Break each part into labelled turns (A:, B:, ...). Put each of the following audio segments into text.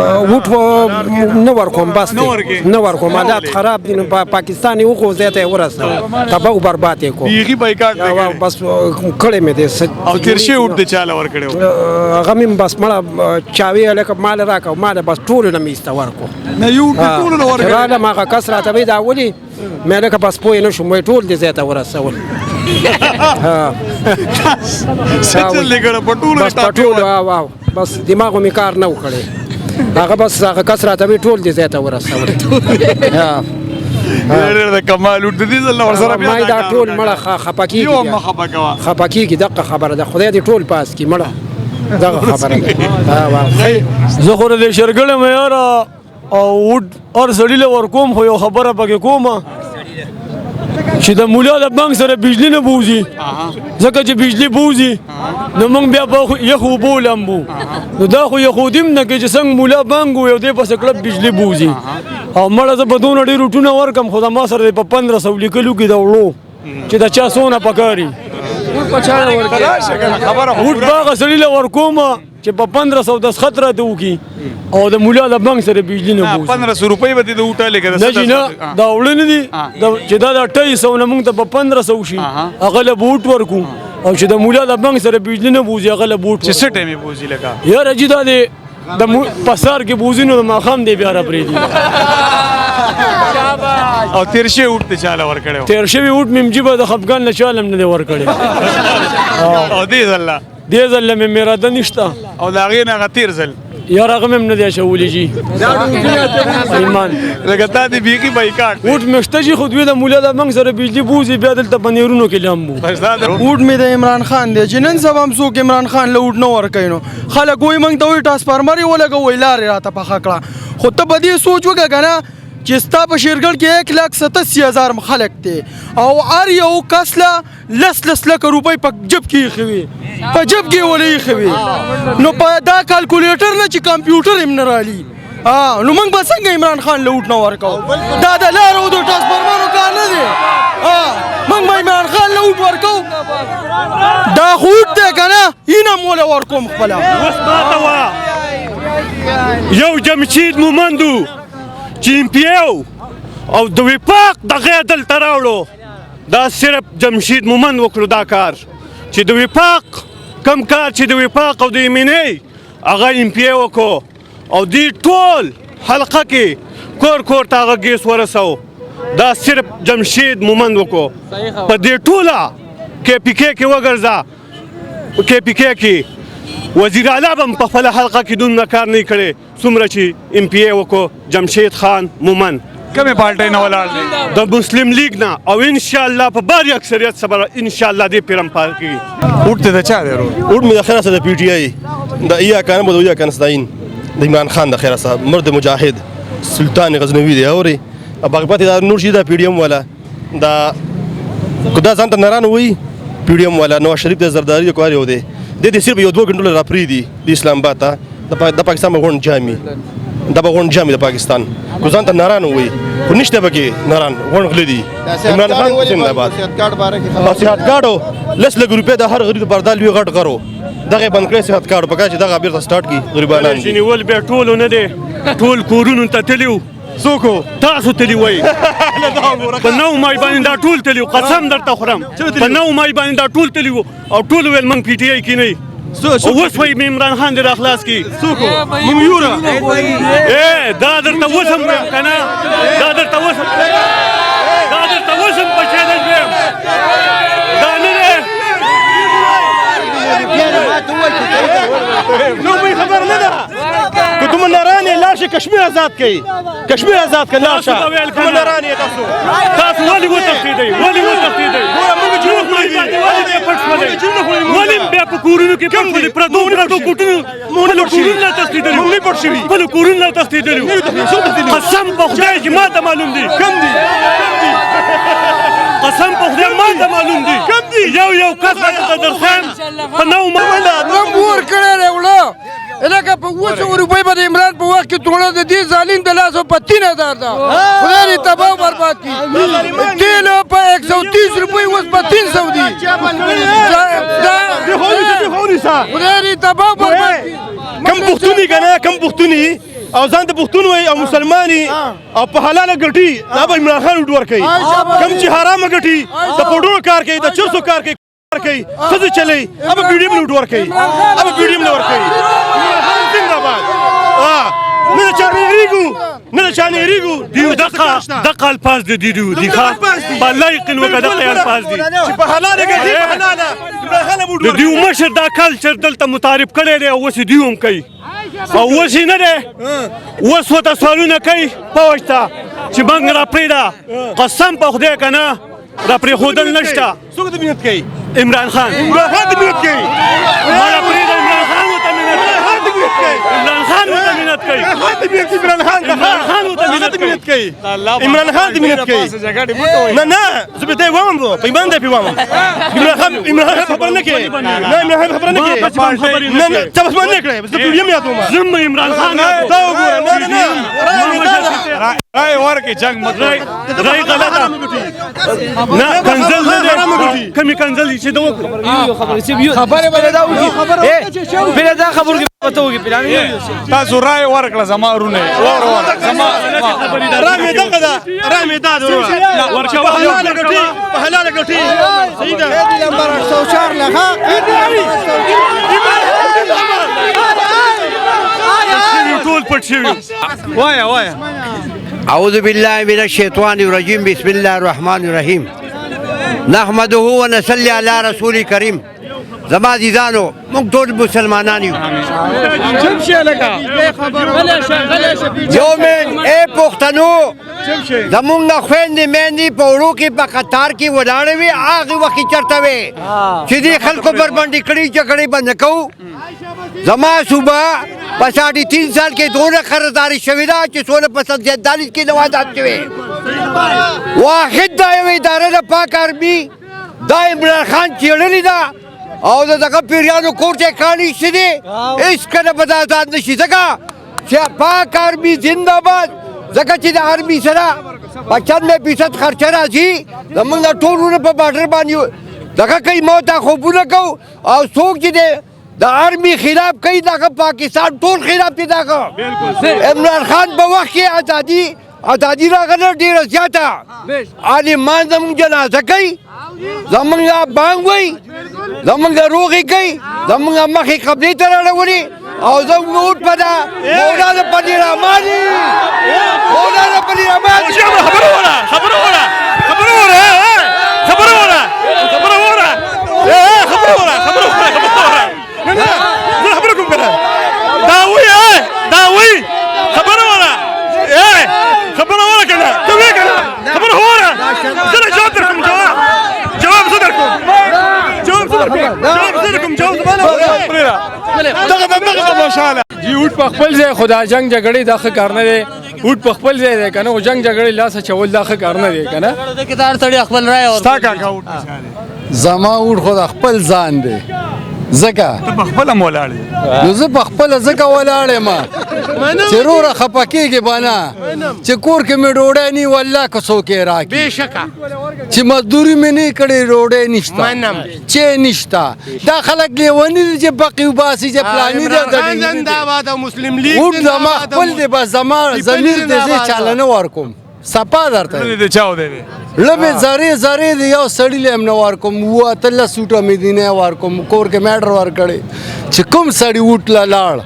A: وټ نه ورکوم بس نه ورکوم حالات خراب دي نو پاکستان یو خو زیاته ورسره تباہ او برباد کو
B: بیخي بایکاټ
A: بس کړه مې دې
B: او تیر شي وټ د چاله ور کړو
A: هغه مې بس مړه چاوي الک مال راکاو مال بس ټول نه میسته ورکو
B: نه یو ټول نه ور کړو
A: رااله ما کسره ته دا ولي مې لکه بس پوي نه شوم ټول دې زیاته ورسول ها
B: سچل لګړه پټول
A: بس پټول واو بس دماغ مې کار نه وکړي هغه بس هغه کسره ته ټول دې زیاته ورسول ها
B: ډېر د کمال وټ دې زل ور سره
A: ما دا ټول مړه خپکی
B: یو ما خپکوا
A: خپکی دغه خبره ده خدای دې ټول پاس کی مړه دغه خبره ده ها واو
C: زه خو د شرګل مې یار او وټ اور سړی له ور کوم خو یو خبره پکې کومه چې د مولا د بانک سره بجلی نه بوزي ځکه چې بجلی بوزي نو موږ بیا په یخو بولمبو نو دا خو یخودیم نه کې چې څنګه مولا بانک یو دې پس کلب بجلی بوزي او مړه زه په دونه ډېر روټونه ورکم خو ما سره په 1500 لیکلو کې دا وړو چې دا چا سونه پکاري وټ باغ سړی له ورکومه چې په 1500 10 خطر ته وکي او د مولا د بانک سره بجلی نه بوزي
B: 1500 روپۍ به دې وټه لګره
C: نه جی نه دا وړل دي چې دا 2800 نه موږ ته په 1500 شي هغه له بوټ ورکو او چې د مولا د بانک سره بجلی نه بوزي هغه له بوټ
B: چې څه ټیمه بوزي لګا
C: یار اجي دا د پسار کې بوزي نو ما خام دی بیا را پرې دي
B: او تیر شي وټ ته چاله ور کړو
C: تیر شي وټ مم جيبه د خفقان نه چالم نه ور کړی
B: او دې زله
C: مې میراده نشته
B: او دا غي نه غتیر زل
C: یار هغه مم نه دی شولې جی ایمان
B: لکه تا دې بیخي بایکاټ
C: وټ مشته جی خو دوی د مولا د منګ سره بجلی بوزي بیا دلته پنیرونو کې لامبو
D: وټ مې د عمران خان دی چې نن سبا هم څوک عمران خان له وټ نه ورکوي نو خلک وایي موږ ته وایي ټرانسفارمر یې ولګوئ لارې راته پخه کړه خو ته به دې سوچ وکړه که نه چې ستا په شیرګل کې 1,87,000 خلک دی او هر یو کس له لس لکه روپۍ په جب کې ایښې وي په جب کې ولې ایښې وي نو په دا کالکولیټر نه چې کمپیوټر هم نه رالي نو موږ به څنګه عمران خان له وټ نه ورکوو دا د لارو او د ټرانسفارمرو کار نه دی موږ به عمران خان له وټ ورکوو دا خو وټ دی که نه اینه م وله ورکوم خپله
C: اوس ماته وایه یو جمشید مومندو چې امپیو او د وفاق دغه دلته راوړو دا صرف جمشید مومند وکړو دا کار چې د وفاق کم کار چې د وفاق او د یمینۍ هغه امپیو وکړو او دې ټول حلقه کې کور ته هغه ګیس ورسو دا صرف جمشید مومند وکړو په دې ټوله کې پی کې وګرځه کې پی کې وزیر اعلی به په خپله حلقه کې دومره کار نه کړی څومره چې ام پی ای وکړو جمشید خان مومند
B: کومې پارټۍ نه ولاړ دی
C: د مسلم لیگ نه او انشاءالله په باری اکثریت سره انشاءالله دې پیرم پار کېږي
B: وټ ته د چا دی ورور
E: وټ مې د خیره سره د پی ټی آی د ایا کان بده ایا کان ستاین د عمران خان د خیره سره مرد مجاهد سلطان غزنوی دی اوري باغپاتې دا نور شي دا پی ډی ایم والا دا خدا ځان ته نران وي پی ډی ایم والا نواز شریف د زرداری د کواري و دی د دې صرف یو 2 غنټو را پری دي د اسلام آباد ته د پاکستان بغون جامي د پاکستان کو ځان ته ناران وي خو نشته پکې ناران غون غلدي عمران خان زنده باد صحت کارت لس لګ روپیا د هر غریب پردال وی غټ غرو دغه بند کړی صحت کارت پکې چې دغه بیرته سٹارټ کی غریبانان
C: دي ول به ټول نه دي ټول کورونو ته تلیو
B: څوک
C: تاسو تلی وای په نو مای باندې دا ټول تلیو قسم درته خورم په نو مای باندې دا ټول تلیو او ټول ویل من پی ټی آی کې نه اوس وای عمران خان دې اخلاص کی
B: څوک مم یورا
C: دا درته وسم کنه دا درته وسم په چینل کې دا نه
E: نو مې خبر نه ده که کوم ناران یې لاړ شي کشمیر آزاد کړي کشمیر آزاد کړه لاړ شه کوم ناران یې
C: تاسو ولې وتښتېدئ ولې بیا په کورونو کې پټ شولې پردو کوټونو خپلو کورونو نه تښتېدلي
E: موږ نه پټ شوي
C: خپلو کورونو نه تښتېدلي قسم په خدای چې ما ته معلوم دي قسم په خدای ما ته معلوم دي یو کس راته درخوایم په نو
D: موږ ور کړی دی وړه لکه په 200 روپۍ به د عمران په وخت کې توړه د دې ظالم د لاسو په 3000 ده خدای دې تباه او برباد کړي تیل په 130 روپۍ اوس په 300 دي خدای دې تباه او برباد کړي
E: کم پښتوني که نه کم پښتوني او ځان ته پښتون وایي او مسلمان او په حلاله ګټي دا به عمران خان لوټ ورکوي کوم چې حرامه ګټي د پوډرو کار کوي د چرسو کار کوي ښځې چلی اب پیډیم لوټ ورکوي اب پیډیم نه ورکوي عمران خان زنده باد نه د چا نه یېرېږو نه د چا نه یېرېږو
C: دیو دغه الفاظ دي دیو دي په لایقین وکړه دغه الفاظ دي
E: چې په حلاله ګټي په حلاله عمران خان لوټ
C: د دیو مشر دا کلچر دلته متعارف کړی دی او اوس دیو هم کوي او اوس یې نه دی اوس ورته سوالونه کوي پوه شته چې موږ راپرېږده قسم په خدای که نه راپرېښودل نشته
E: څوک د مینت کوي
C: عمران خان
E: عمران خان د مینت کوي
C: ما راپرېږده عمران خان ورته عمران خان ورته منت کوي
E: عمران خان ورته منت کوي عمران خان د مینت کوي نه نه زه به ته وایم په ایمان دی په وایم عمران خان خبر نه کوي نه عمران خان خبر نه کوي نه نه تاسو باندې نه کړی زه پیډیم یادوم
C: زم عمران خان
E: دا وګوره نه نه
B: رای ورکي جنگ مت
C: رای غلطه نه کنزل نه کمی کنزل چې دا
D: خبره به دا وږي بل دا خبر کې پته وږي پلان
B: تاسو رای ورکړه زما رونه ور زما
E: رامي دغه دا رامي دا ورکه په حلاله ګټي په حلاله ګټي صحیح ده
A: نمبر 804 لغه
C: ټول پټ شوی
B: وایا
F: أعوذ بالله من الشيطان الرجيم بسم الله الرحمن الرحيم نحمده ونصلي على رسول الكريم زما عزیزانو موږ ټول مسلمانان یو یومین ای پښتنو زمونږ خویندې میندې په وړو کې په قطار کې ولاړې وې هغې وخت کې چېرته وې چې دې خلکو بربنډې کړي جګړې به نه کوو زما صوبه په 3.5 سال کې دونه قرضداري شوې ده چې 1647 کې نوادات شوې واحد دا یوه اداره ده پاک آرمي دا عمران خان چېړلې ده او دغه پیریانو کور ته کاڼي ایښي دي هېڅکله به دا آزاد نه شي ځکه چې پاک آرمي زنده باد ځکه چې د آرمي سره 95% خرچه راځي زموږ د ټولونه په باډر باندې دغه کوي ما ته خوبونه کوو او څوک چې دی د آرمي خلاف کوي دغه پاکستان ټول خلاف دی دغه عمران خان په وخت کې ازادي راغله ډېره زیاته عالمان زموږ جنازه کوي زمونږ بانګ وایي زمونږ روغې کوي زمونږ مخې قبلې ته راړولي او زمونږ اوټ په ده مولانا پني رحماني مولانا پني رحماني
C: خبره
E: کوم کنه دا وایي خبره وره خبره وره کنه ته وایې کنه خبره وره زه نه جواب درکوم جواب زه درکوم دغه شاله
G: جی اوټ په خپل ځای خدا جنگ جګړې دا ښه کار نه دی اوټ په خپل ځای دی کنه او جنگ جګړې لاس چول دا ښه کار نه دی کنه
H: کدار سړی خپل رائے اور
B: ستا کاکا اوټ
G: زما اوټ خدا خپل ځان دی زکه
B: ته خپل مولاړې
G: نو زه په خپل زکه ولاړې ما چروره خپکیږي بانا چې کور کې مې ډوډۍ نی والله کو څوک راکې
H: بشکا
G: چې مزدوري مې نه کړې ډوډۍ نشته چې نشته دا خلک لیونی چې بقي وباسي چې پلاني دی
H: زنده‌باد مسلم لیگ
G: اوټ زما خپل دی بس زما ضمیر دې زه چالنه ورکوم صفا درته
B: دې چاو دی
G: لبه زری دی یو سړی لم نه ورکوم و اتل سوټه مدینه ورکوم کور کې میټر ور کړي چې کوم سړی اوټ لاړ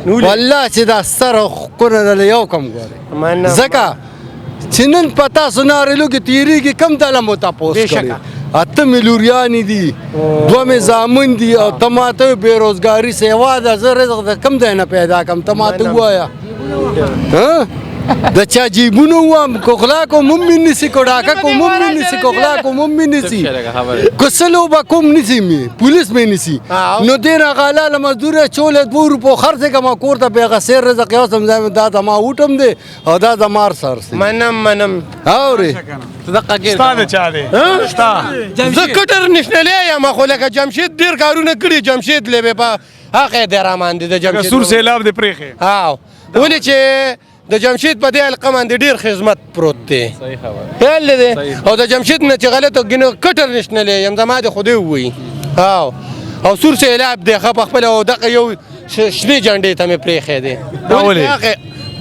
G: والله چې دا سره کونه د یو کم غواړي زکه چې نن پتا سنارلو کې تیری کې کم تعالی مو تاسو کړی اته ملوریانی دي دوه مې زامن دي او تماته بیروزګاری سیوا د زره کم دی نه پیدا کم تماته وایا ها د چا جیبونو وام کوخلا کو ممن نسی کو ډاکا کو ممن نسی کوخلا کو ممن نسی کوسلو با کوم نسی می پولیس می نسی نو دینه غالا مزدور چول 2 روپو خرڅه کما کور ته به غسر رزق یو سمځم دا ما وټم دی او دا زمار سر سي
H: منم
G: اوري
B: ستا چا دی ستا
H: زه کټر نشنلې یم خو لکه جمشید ډیر کارونه کړي جمشید لبه په هغه درمان دي د جمشید
B: سور سیلاب دی پریخه
H: هاو ولې چې د جمشید په دې حلقه باندې ډیر خدمت پروت دی صحیح خبره دی او د جمشید نه چې غلطه ګنو کټر نشنلې یم زما د خوده وي هاو او سور سیلاب دی خپ خپل او دغه یو شنه جنډې ته مې پریخه دی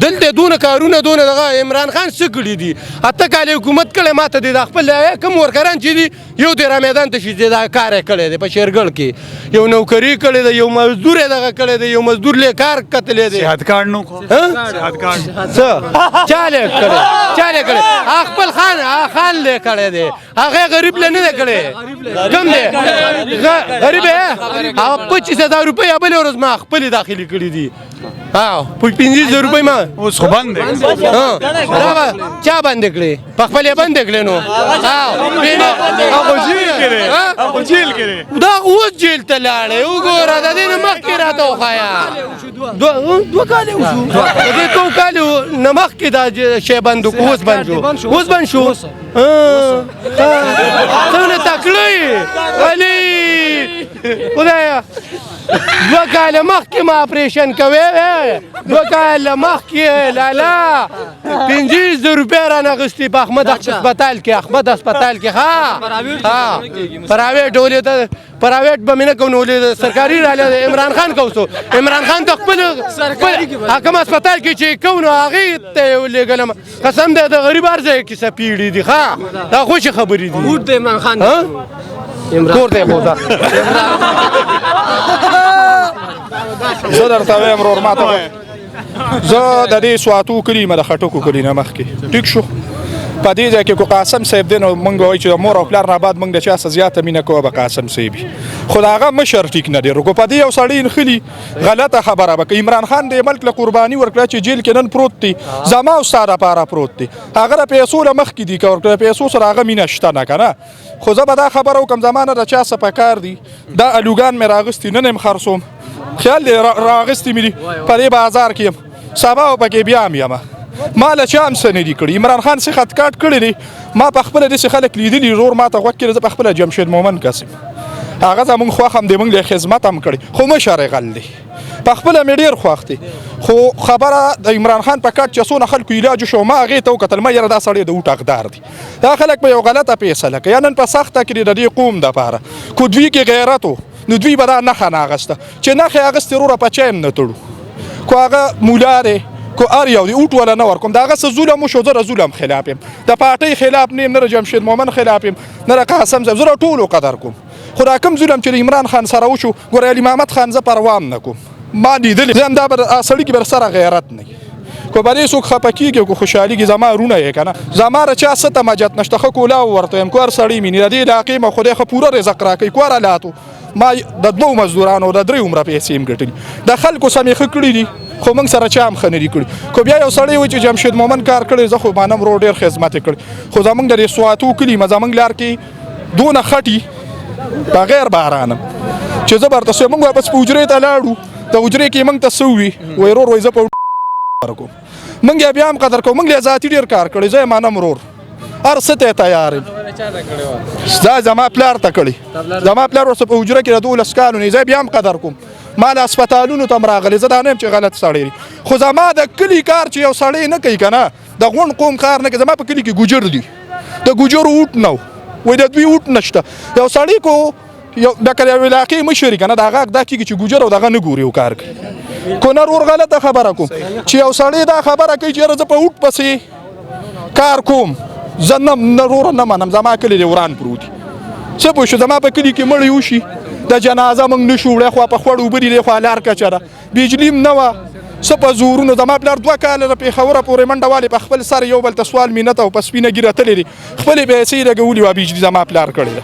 H: دلته دونه کارونه دونه دغه عمران خان څه کړي دي اته کاله حکومت کړی ماته د خپل کم ورکران چې دي یو تیرا میدان ته شي دا کار یې کړی دی په شیرګل کې یو نوکری کړی دی یو مزدور یې دغه کړی دی یو مزدور له کار کتلی دی
B: صحت کارت نو صحت کارت
H: څه چاله کړی خپل خان له کړی دی هغه غریب له نه دی کړی کم دی غریب یې 25,000 روپۍ بلې ورځ ما خپلې داخلي کړي دي 15,000 روپۍ ما
B: اوس خو بند دی
H: چا بند کړي په خپل یې بند کړي نو
B: هغه جیل کې
H: دا اوس جیل ته لاړې وګوره د دې نه مخکې راته وښایه دوه کاله وشو د دې 2 کاله نه مخکې دا شی بند وکړو اوس بند شو څنګه تکړی علي خدایا 2 کاله مخکې ما اپریشن کوي 2 کاله مخکې لالا 15,000 روپۍ رانه اخیستې په احمد هسپتال کې ها پرایویټ به مې نه کوو نو سرکاري رالی عمران خان کوسو عمران خان ته خپل کوم هسپتال کې چې کوو نو هغې ته یې ولېږلم قسم دی د غریب هر ځای کیسه پیړې دي ښه دا خوشې خبرې دي
I: ووټ د عمران خان
H: کور دی خوځه
J: زه درته وایم ورور ماته زه د دې سواتو کلي یم د خټکو کلي نه مخکې ټیک شو په دې ځای کې کو قاسم صاحب دی نو موږ وایو چې د مور او پلار نه بعد موږ د چا څه زیاته مینه کوو به قاسم صاحب وي خو د هغه مشر ټیک نه دی رکو په دې یو سړی نښلي غلطه خبره به کوي عمران خان د ملک له قرباني ورکړه چې جیل کې نن پروت دی زما او ستا دپاره پروت دی هغه د پیسو له مخکې دي که ورکړه د پیسو سره هغه مینه شته نه که نه خو زه به دا خبره وکړم زما نه د چا څه پکار دي دا الوګان مې راغستي نن یم خرڅوم خیال دی راغستې مې دي په دې بازار کې یم سبا او پکې بیا م یمه ما له چا هم څه نه دي کړي عمران خان څه خط کاټ کړی دی ما په خپله داسې خلک لیدلي ورور ما ته غوږ کړي زه په خپله جمشید مومن کس یم هغه زمونږ خوښ هم دی موږ له خدمت هم کړی خو مشر یې غل دی په خپله مې ډېر خوښ دی خو خبره د عمران خان په کټ چې څونه خلکو علاج وشو ما هغې ته وکتل ما یاره دا سړی د اوټ حقدار دی دا خلک به یو غلطه فیصله کوي یا نن په سخته کړي د دې قوم دپاره کو دوی کې غیرت و نو دوی به دا نښه نه اخېسته چې نښې اخېستې وروره په چا هم نه تړو کو هغه مولا دی کو ار یو دی اوټ ولا نه ورکوم د هغه څه ظلم وشو زه د ظلم خلاف یم د پارټۍ خلاف نه یم نه د جمشید مومن خلاف یم نه د قاسم صاحب زه د ټولو قدر کوم خو دا کوم ظلم چې د عمران خان سره وشو ګوره علي محمد خان زه پروا هم نه کوم ما لیدلی زه هم دا به سړي کې به سره غیرت نه وي کو به دې څوک خفه کېږي کو خوشحالېږي زما رونه یې که نه زما د چا څه تمجت نشته ښه کولاو ورته یم کور سړی مینې د دې علاقې ما خدای ښه پوره رزق راکوي کور حالاتو ما د 2 مزدورانو د 3 عمره پیسې هم ګټلي د خلکو سمې ښه کړي دي خو موږ سره چا هم ښه نه دي کړي خو بیا یو سړی وایي چې جمشید مومن کار کړی زه خو مانم ورو ډېر خدمت یې کړی خو زموږ د دې سواتو کلي ما زموږ لار کې دونه خټي بغیر بارانم چې زه برته سوی موږ واپس په حجرې ته لاړو د حجرې کې موږ ته څه وي وایي ورور وایي زه په کوم موږ یې بیا هم قدر کوو موږ یې ذاتي ډېر کار کړی زه یې مانم ورور هر څه ته تیار یم دا زما پلار ته کړی زما پلار ورسره په حجره کې د 12 کالو نه زه بیا هم قدر کوم ما له هسپتالونو ته هم راغلی زه دا نه یم چې غلط سړی دی خو زما د کلي کار چې یو سړی نه کوي که نه د غونډ قوم کار نه کوي زما په کلي کې ګوجر دي د ګوجرو اوټ نه وایي د دوی اوټ نشته یو سړی کو یو د کله یو علاقې مشر که نه د هغه حق دا کېږي چې ګوجر او دغه نه ګوري او کار کوي کو نه ورور غلطه خبره کوم چې یو سړی دا خبره کوي چې یاره زه په اوټ پسې کار کوم زه نه وروره نه منم زما کلي دی وران پروت دي څه پوه شو زما په کلي کې مړی وشي د جنازه موږ نه شو وړی خوا په خوړ اوبه دي دی خوا لار کچه ده بجلي هم نه وه څه په زورونو زما پلار 2 کاله د پېښوره پورې منډه والې په خپل سر یو بل ته سوال مینت او په سپینه ګیره تللی دي خپلې پیسې یې لګولي وه بجلي زما پلار کړې ده